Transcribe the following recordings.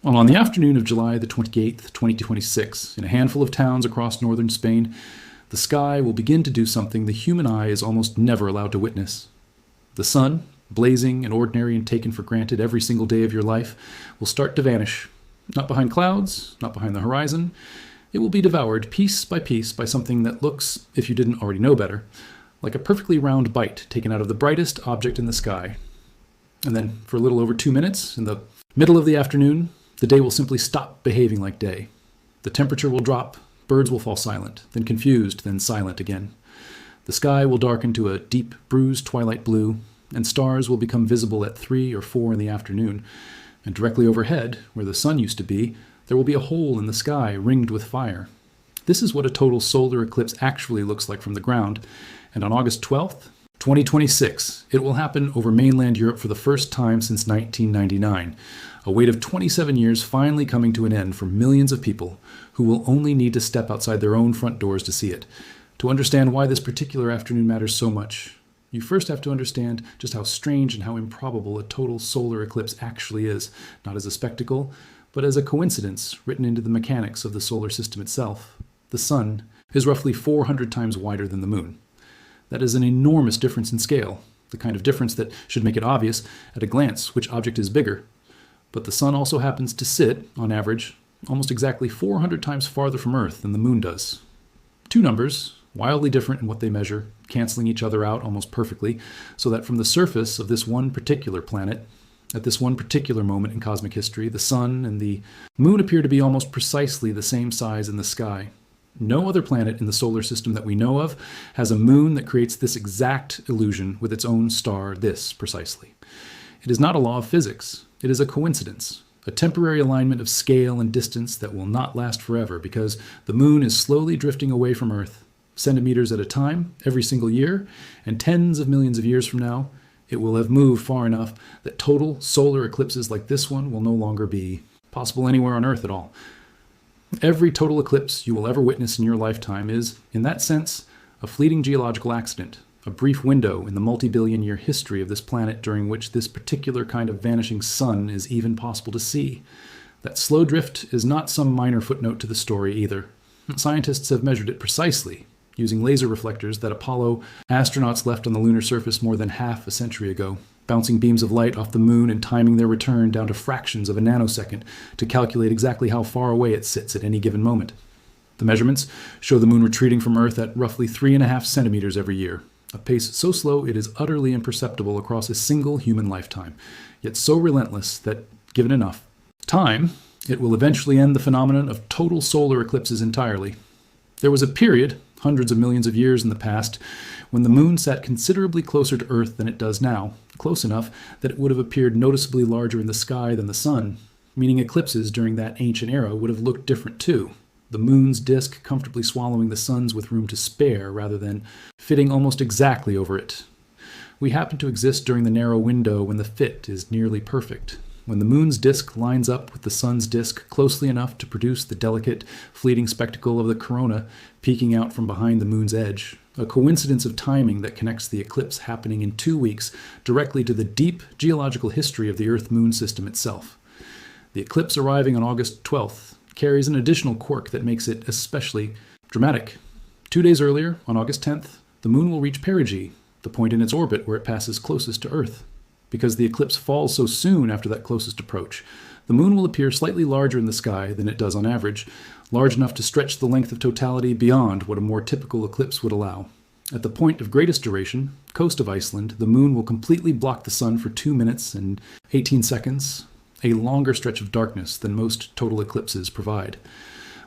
Well, on the afternoon of July the 28th, 2026, in a handful of towns across northern Spain, the sky will begin to do something the human eye is almost never allowed to witness. The sun, blazing and ordinary and taken for granted every single day of your life, will start to vanish. Not behind clouds, not behind the horizon. It will be devoured piece by something that looks, if you didn't already know better, like a perfectly round bite taken out of the brightest object in the sky. And then, for a little over 2 minutes, in the middle of the afternoon, the day will simply stop behaving like day. The temperature will drop, birds will fall silent, then confused, then silent again. The sky will darken to a deep, bruised twilight blue, and stars will become visible at 3 or 4 in the afternoon. And directly overhead, where the sun used to be, there will be a hole in the sky ringed with fire. This is what a total solar eclipse actually looks like from the ground, and on August 12th, 2026, it will happen over mainland Europe for the first time since 1999, a wait of 27 years finally coming to an end for millions of people who will only need to step outside their own front doors to see it. To understand why this particular afternoon matters so much, you first have to understand just how strange and how improbable a total solar eclipse actually is, not as a spectacle, but as a coincidence written into the mechanics of the solar system itself. The sun is roughly 400 times wider than the moon. That is an enormous difference in scale, the kind of difference that should make it obvious at a glance which object is bigger. But the sun also happens to sit, on average, almost exactly 400 times farther from Earth than the moon does. Two numbers, wildly different in what they measure, canceling each other out almost perfectly, so that from the surface of this one particular planet, at this one particular moment in cosmic history, the sun and the moon appear to be almost precisely the same size in the sky. No other planet in the solar system that we know of has a moon that creates this exact illusion with its own star, this precisely. It is not a law of physics. It is a coincidence, a temporary alignment of scale and distance that will not last forever because the moon is slowly drifting away from Earth, centimeters at a time, every single year, and tens of millions of years from now, it will have moved far enough that total solar eclipses like this one will no longer be possible anywhere on Earth at all. Every total eclipse you will ever witness in your lifetime is, in that sense, a fleeting geological accident, a brief window in the multi-billion-year history of this planet during which this particular kind of vanishing sun is even possible to see. That slow drift is not some minor footnote to the story either. Scientists have measured it precisely, using laser reflectors that Apollo astronauts left on the lunar surface more than half a century ago, bouncing beams of light off the moon and timing their return down to fractions of a nanosecond to calculate exactly how far away it sits at any given moment. The measurements show the moon retreating from Earth at roughly 3.5 centimeters every year, a pace so slow it is utterly imperceptible across a single human lifetime, yet so relentless that, given enough time, it will eventually end the phenomenon of total solar eclipses entirely. There was a period, hundreds of millions of years in the past, when the moon sat considerably closer to Earth than it does now, close enough that it would have appeared noticeably larger in the sky than the sun, meaning eclipses during that ancient era would have looked different too, the moon's disk comfortably swallowing the sun's with room to spare rather than fitting almost exactly over it. We happen to exist during the narrow window when the fit is nearly perfect, when the moon's disk lines up with the sun's disk closely enough to produce the delicate, fleeting spectacle of the corona peeking out from behind the moon's edge, a coincidence of timing that connects the eclipse happening in 2 weeks directly to the deep geological history of the Earth-Moon system itself. The eclipse arriving on August 12th carries an additional quirk that makes it especially dramatic. 2 days earlier, on August 10th, the moon will reach perigee, the point in its orbit where it passes closest to Earth. Because the eclipse falls so soon after that closest approach, the moon will appear slightly larger in the sky than it does on average, large enough to stretch the length of totality beyond what a more typical eclipse would allow. At the point of greatest duration, coast of Iceland, the moon will completely block the sun for 2 minutes and 18 seconds, a longer stretch of darkness than most total eclipses provide.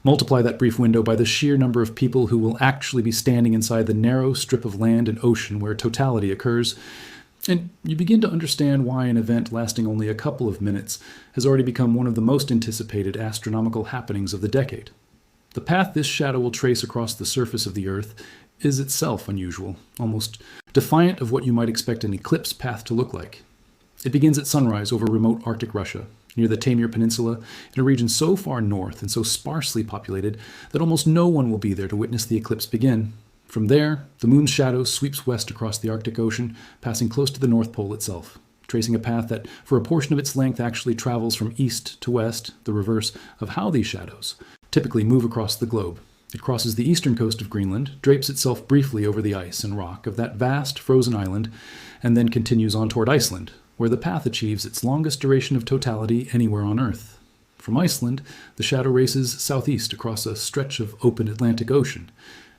Multiply that brief window by the sheer number of people who will actually be standing inside the narrow strip of land and ocean where totality occurs, and you begin to understand why an event lasting only a couple of minutes has already become one of the most anticipated astronomical happenings of the decade. The path this shadow will trace across the surface of the Earth is itself unusual, almost defiant of what you might expect an eclipse path to look like. It begins at sunrise over remote Arctic Russia, near the Taimyr Peninsula, in a region so far north and so sparsely populated that almost no one will be there to witness the eclipse begin. From there, the moon's shadow sweeps west across the Arctic Ocean, passing close to the North Pole itself. tracing a path that, for a portion of its length, actually travels from east to west, the reverse of how these shadows typically move across the globe. It crosses the eastern coast of Greenland, drapes itself briefly over the ice and rock of that vast frozen island, and then continues on toward Iceland, where the path achieves its longest duration of totality anywhere on Earth. From Iceland, the shadow races southeast across a stretch of open Atlantic Ocean,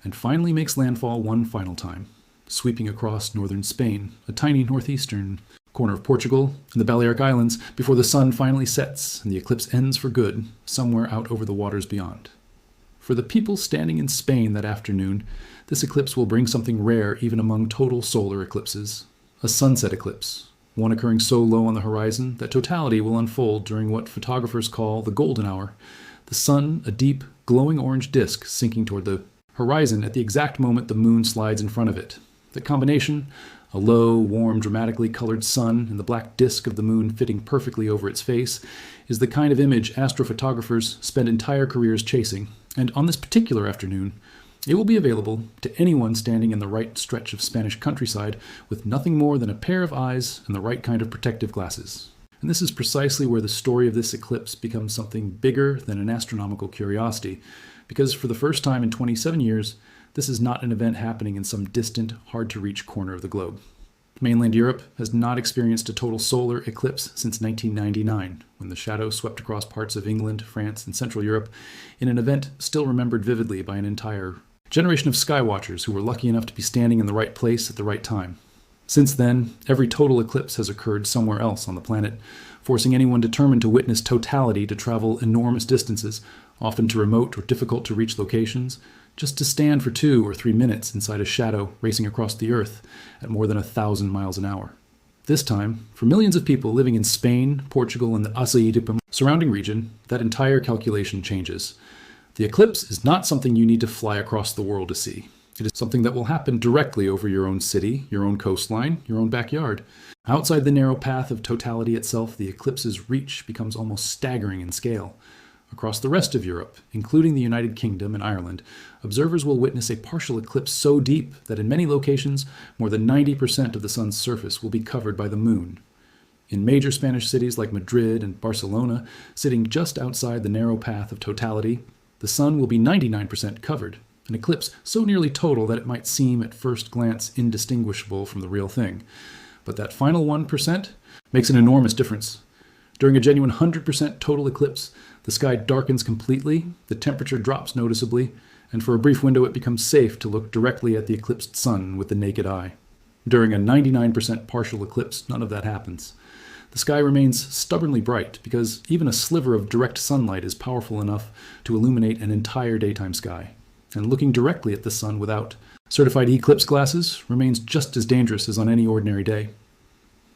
and finally makes landfall one final time, sweeping across northern Spain, a tiny northeastern corner of Portugal, and the Balearic Islands, before the sun finally sets and the eclipse ends for good, somewhere out over the waters beyond. For the people standing in Spain that afternoon, this eclipse will bring something rare even among total solar eclipses: a sunset eclipse, one occurring so low on the horizon that totality will unfold during what photographers call the golden hour, the sun a deep, glowing orange disk sinking toward the horizon at the exact moment the moon slides in front of it. The combination, a low, warm, dramatically colored sun and the black disk of the moon fitting perfectly over its face, is the kind of image astrophotographers spend entire careers chasing, and on this particular afternoon, it will be available to anyone standing in the right stretch of Spanish countryside with nothing more than a pair of eyes and the right kind of protective glasses. And this is precisely where the story of this eclipse becomes something bigger than an astronomical curiosity, because for the first time in 27 years, this is not an event happening in some distant, hard-to-reach corner of the globe. Mainland Europe has not experienced a total solar eclipse since 1999, when the shadow swept across parts of England, France, and Central Europe in an event still remembered vividly by an entire generation of skywatchers who were lucky enough to be standing in the right place at the right time. Since then, every total eclipse has occurred somewhere else on the planet, forcing anyone determined to witness totality to travel enormous distances, often to remote or difficult-to-reach locations, just to stand for 2 or 3 minutes inside a shadow racing across the Earth at more than 1,000 miles an hour. This time, for millions of people living in Spain, Portugal, and the Astronomical surrounding region, that entire calculation changes. The eclipse is not something you need to fly across the world to see. It is something that will happen directly over your own city, your own coastline, your own backyard. Outside the narrow path of totality itself, the eclipse's reach becomes almost staggering in scale. Across the rest of Europe, including the United Kingdom and Ireland, observers will witness a partial eclipse so deep that in many locations, more than 90% of the sun's surface will be covered by the moon. In major Spanish cities like Madrid and Barcelona, sitting just outside the narrow path of totality, the sun will be 99% covered, an eclipse so nearly total that it might seem at first glance indistinguishable from the real thing. But that final 1% makes an enormous difference. During a genuine 100% total eclipse, the sky darkens completely, the temperature drops noticeably, and for a brief window it becomes safe to look directly at the eclipsed sun with the naked eye. During a 99% partial eclipse, none of that happens. The sky remains stubbornly bright because even a sliver of direct sunlight is powerful enough to illuminate an entire daytime sky. And looking directly at the sun without certified eclipse glasses remains just as dangerous as on any ordinary day.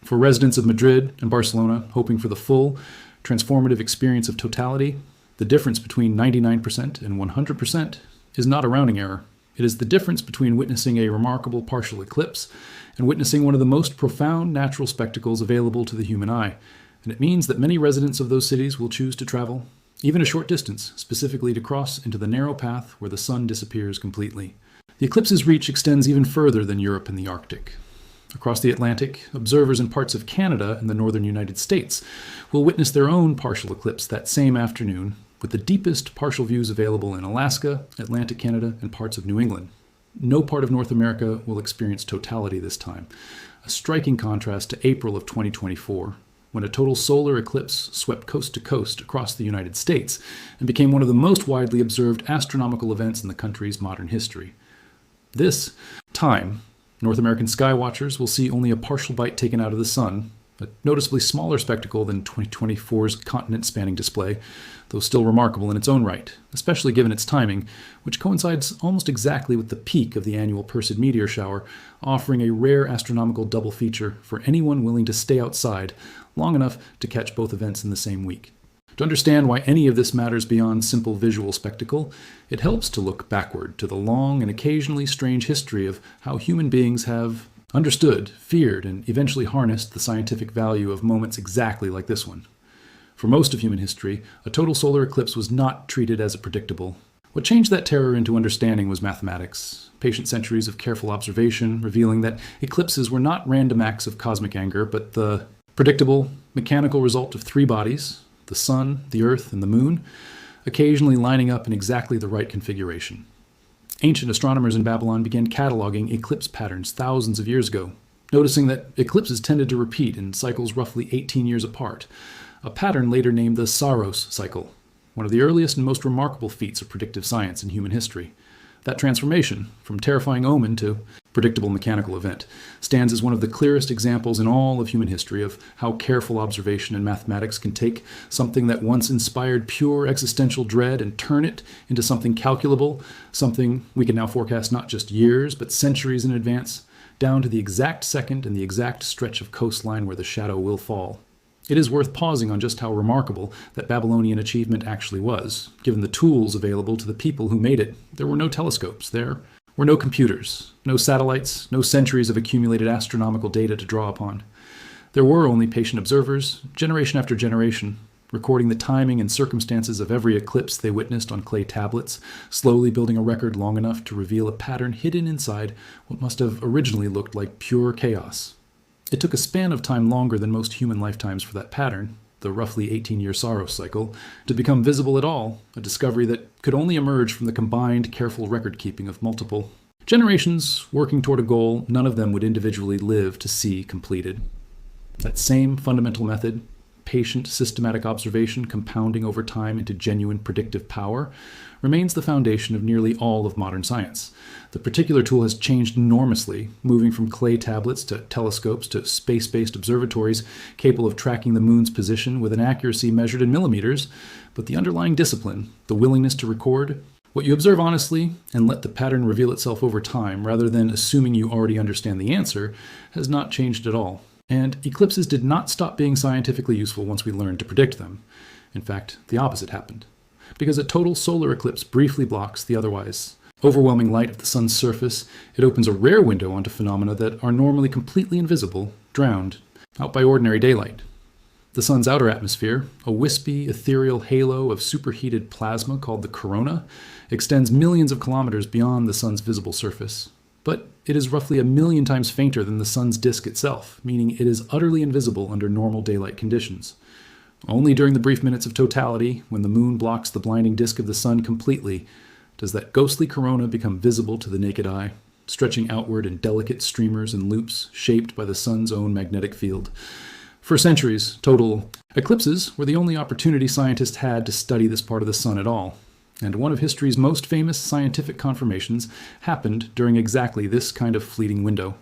For residents of Madrid and Barcelona hoping for the full, transformative experience of totality, the difference between 99% and 100% is not a rounding error. It is the difference between witnessing a remarkable partial eclipse and witnessing one of the most profound natural spectacles available to the human eye. And it means that many residents of those cities will choose to travel, even a short distance, specifically to cross into the narrow path where the sun disappears completely. The eclipse's reach extends even further than Europe and the Arctic. Across the Atlantic, observers in parts of Canada and the northern United States will witness their own partial eclipse that same afternoon, with the deepest partial views available in Alaska, Atlantic Canada, and parts of New England. No part of North America will experience totality this time, a striking contrast to April of 2024, when a total solar eclipse swept coast to coast across the United States and became one of the most widely observed astronomical events in the country's modern history. This time, North American skywatchers will see only a partial bite taken out of the sun, a noticeably smaller spectacle than 2024's continent-spanning display, though still remarkable in its own right, especially given its timing, which coincides almost exactly with the peak of the annual Perseid meteor shower, offering a rare astronomical double feature for anyone willing to stay outside long enough to catch both events in the same week. To understand why any of this matters beyond simple visual spectacle, it helps to look backward to the long and occasionally strange history of how human beings have understood, feared, and eventually harnessed the scientific value of moments exactly like this one. For most of human history, a total solar eclipse was not treated as a predictable. What changed that terror into understanding was mathematics, patient centuries of careful observation revealing that eclipses were not random acts of cosmic anger, but the predictable, mechanical result of three bodies, the sun, the earth, and the moon, occasionally lining up in exactly the right configuration. Ancient astronomers in Babylon began cataloging eclipse patterns thousands of years ago, noticing that eclipses tended to repeat in cycles roughly 18 years apart, a pattern later named the Saros cycle, one of the earliest and most remarkable feats of predictive science in human history. That transformation, from terrifying omen to predictable mechanical event, stands as one of the clearest examples in all of human history of how careful observation and mathematics can take something that once inspired pure existential dread and turn it into something calculable, something we can now forecast not just years, but centuries in advance, down to the exact second and the exact stretch of coastline where the shadow will fall. It is worth pausing on just how remarkable that Babylonian achievement actually was, given the tools available to the people who made it. There were no telescopes, there were no computers, no satellites, no centuries of accumulated astronomical data to draw upon. There were only patient observers, generation after generation, recording the timing and circumstances of every eclipse they witnessed on clay tablets, slowly building a record long enough to reveal a pattern hidden inside what must have originally looked like pure chaos. It took a span of time longer than most human lifetimes for that pattern, the roughly 18-year Saros cycle, to become visible at all, a discovery that could only emerge from the combined, careful record-keeping of multiple generations working toward a goal none of them would individually live to see completed. That same fundamental method, patient, systematic observation compounding over time into genuine predictive power, remains the foundation of nearly all of modern science. The particular tool has changed enormously, moving from clay tablets to telescopes to space-based observatories capable of tracking the moon's position with an accuracy measured in millimeters, but the underlying discipline, the willingness to record what you observe honestly and let the pattern reveal itself over time rather than assuming you already understand the answer, has not changed at all. And eclipses did not stop being scientifically useful once we learned to predict them. In fact, the opposite happened. Because a total solar eclipse briefly blocks the otherwise overwhelming light of the sun's surface, it opens a rare window onto phenomena that are normally completely invisible, drowned out by ordinary daylight. The sun's outer atmosphere, a wispy, ethereal halo of superheated plasma called the corona, extends millions of kilometers beyond the sun's visible surface. But it is roughly 1,000,000 times fainter than the sun's disk itself, meaning it is utterly invisible under normal daylight conditions. Only during the brief minutes of totality, when the moon blocks the blinding disk of the sun completely, does that ghostly corona become visible to the naked eye, stretching outward in delicate streamers and loops shaped by the sun's own magnetic field. For centuries, total eclipses were the only opportunity scientists had to study this part of the sun at all. And one of history's most famous scientific confirmations happened during exactly this kind of fleeting window.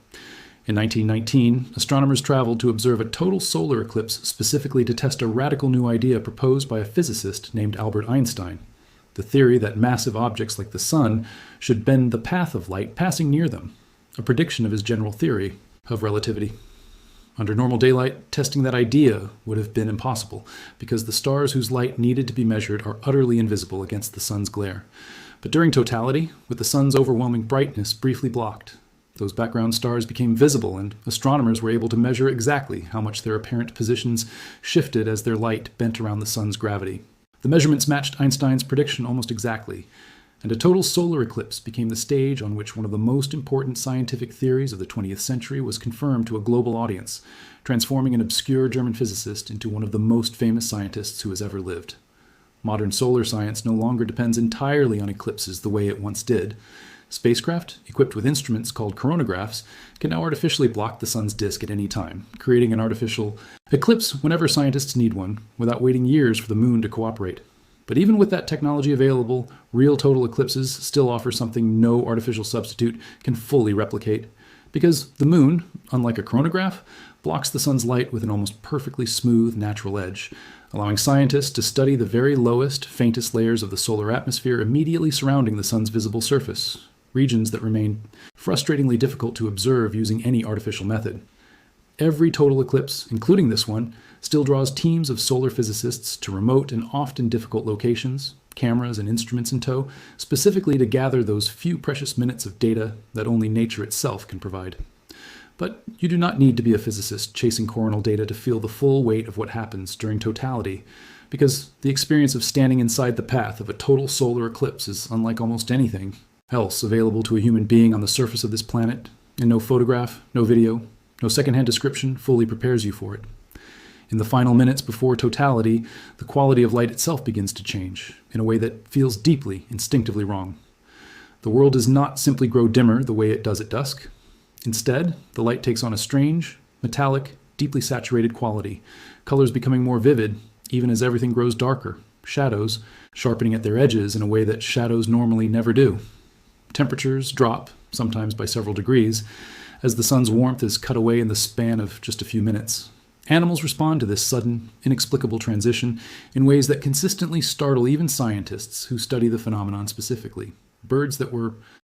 In 1919, astronomers traveled to observe a total solar eclipse specifically to test a radical new idea proposed by a physicist named Albert Einstein, the theory that massive objects like the sun should bend the path of light passing near them, a prediction of his general theory of relativity. Under normal daylight, testing that idea would have been impossible, because the stars whose light needed to be measured are utterly invisible against the sun's glare. But during totality, with the sun's overwhelming brightness briefly blocked, those background stars became visible, and astronomers were able to measure exactly how much their apparent positions shifted as their light bent around the sun's gravity. The measurements matched Einstein's prediction almost exactly, and a total solar eclipse became the stage on which one of the most important scientific theories of the 20th century was confirmed to a global audience, transforming an obscure German physicist into one of the most famous scientists who has ever lived. Modern solar science no longer depends entirely on eclipses the way it once did. Spacecraft, equipped with instruments called coronagraphs, can now artificially block the sun's disk at any time, creating an artificial eclipse whenever scientists need one, without waiting years for the moon to cooperate. But even with that technology available, real total eclipses still offer something no artificial substitute can fully replicate. Because the moon, unlike a chronograph, blocks the sun's light with an almost perfectly smooth natural edge, allowing scientists to study the very lowest, faintest layers of the solar atmosphere immediately surrounding the sun's visible surface, regions that remain frustratingly difficult to observe using any artificial method. Every total eclipse, including this one, still draws teams of solar physicists to remote and often difficult locations, cameras and instruments in tow, specifically to gather those few precious minutes of data that only nature itself can provide. But you do not need to be a physicist chasing coronal data to feel the full weight of what happens during totality, because the experience of standing inside the path of a total solar eclipse is unlike almost anything else available to a human being on the surface of this planet, and no photograph, no video, no secondhand description fully prepares you for it. In the final minutes before totality, the quality of light itself begins to change in a way that feels deeply, instinctively wrong. The world does not simply grow dimmer the way it does at dusk. Instead, the light takes on a strange, metallic, deeply saturated quality, colors becoming more vivid even as everything grows darker, shadows sharpening at their edges in a way that shadows normally never do. Temperatures drop, sometimes by several degrees, as the sun's warmth is cut away in the span of just a few minutes. Animals respond to this sudden, inexplicable transition in ways that consistently startle even scientists who study the phenomenon specifically. Birds that were